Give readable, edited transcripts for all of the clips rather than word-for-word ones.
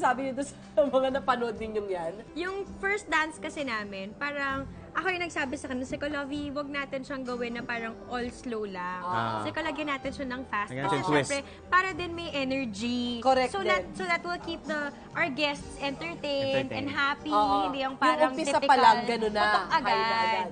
masasabi niyo sa mga napanood ninyong yan? Yung first dance kasi namin, parang ako yung nagsabi sa kanya, Siko Lovey, wag natin siyang gawin na parang all slow lang. Siko, lagyan natin siya ng fast. Kasi syempre, para din may energy. Correct so din. that will keep our guests entertained and happy. Hindi yung yung parang umpisa typical. pa lang, gano'n na. Putok agad. agad.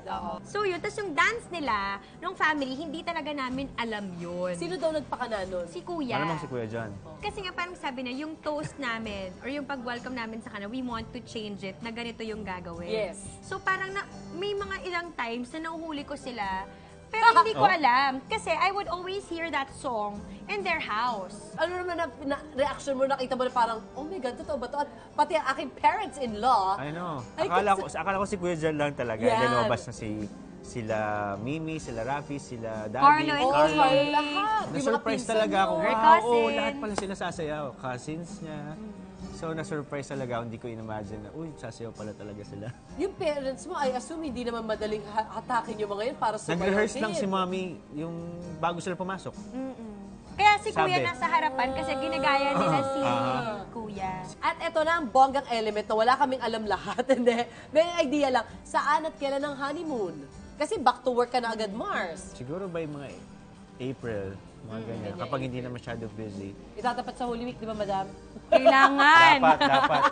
So yun, tapos yung dance nila, nung family, hindi talaga namin alam yun. Sino daw nagpakana nun? Si Kuya. Malamang si Kuya John. Kasi nga parang sabi na, yung toast namin, or yung pag-welcome namin sa kanila, we want to change it, na ganito yung gagawin. Yes. So parang may mga ilang times na nahuhuli ko sila, pero hindi ko alam. Kasi I would always hear that song in their house. Ano naman na reaction mo, nakita mo na parang, oh my God, totoo ba to? At pati ang aking parents-in-law. I know. Ay, Akala ko si Kuya John lang talaga. Yan. Then lumabas na sila Mimi, sila Rafi, sila Daddy, Carlo and Carlo. Kay. Lahat. Yung mga Na-surprise pinsan talaga ako. mo. Her Wow, cousin. lahat pala sila sasayaw. Cousins niya. So, na-surprise talaga ako. Hindi ko in-imagine na, sasayaw pala talaga sila. Yung parents mo, I assume hindi naman madaling hatakin yung mga yun para sumayaw. Nag-rehearse lang si Mommy yung bago sila pumasok. Kaya si Kuya Sabi. nasa harapan kasi ginagaya nila si Kuya. At eto na ang bonggang element na wala kaming alam lahat. Hindi. May idea lang, saan at kailan ang honeymoon? Kasi back to work ka na agad, Mars. Siguro by mga April, mga ganyan. Kapag hindi na masyado busy. Itatapat sa Holy Week, di ba, madam? Kailangan. Dapat.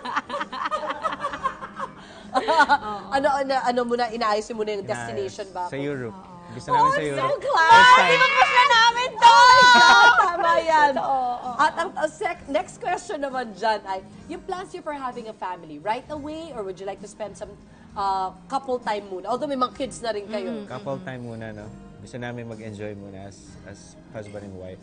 ano muna, inaayos mo muna yung destination ba? Sa Europe. Gusto namin sa Europe. So glad! Tapos na namin to! Tama yan. At ang next question naman dyan ay, yung plans you for having a family, right away or would you like to spend some couple time muna? Although may mga kids na rin kayo. Couple time muna, no? Gusto namin mag-enjoy muna as husband and wife.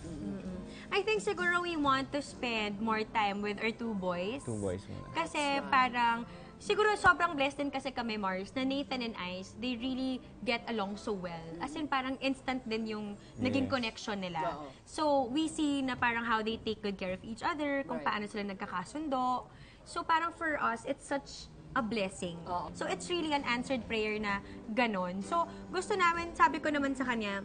I think siguro we want to spend more time with our two boys. Two boys muna. Kasi parang, siguro sobrang blessed din kasi kami, Mars, na Nathan and Ice, they really get along so well. As in, parang instant din yung naging connection nila. So, we see na parang how they take good care of each other, kung paano sila nagkakasundo. So, parang for us, it's such a blessing. So, it's really an answered prayer na ganon. So, gusto namin, sabi ko naman sa kanya,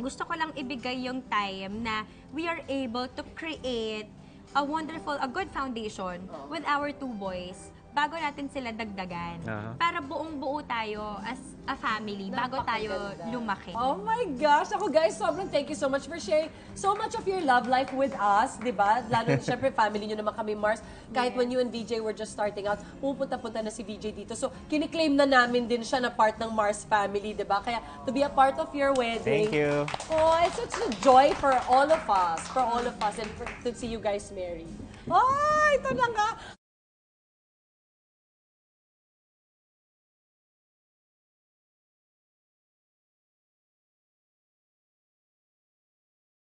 gusto ko lang ibigay yung time na we are able to create a good foundation with our two boys bago natin sila dagdagan. Para buong-buo tayo as a family bago tayo lumaki. Oh my gosh! Ako guys, sobrang thank you so much for sharing so much of your love life with us, di ba? Lalo na syempre family nyo naman kami, Mars. Kahit when you and VJ were just starting out, pupunta-punta na si VJ dito. So, kiniklaim na namin din siya na part ng Mars family, di ba? Kaya to be a part of your wedding. Thank you. Oh, it's such a joy for all of us, and to see you guys married. Oh, ito na nga.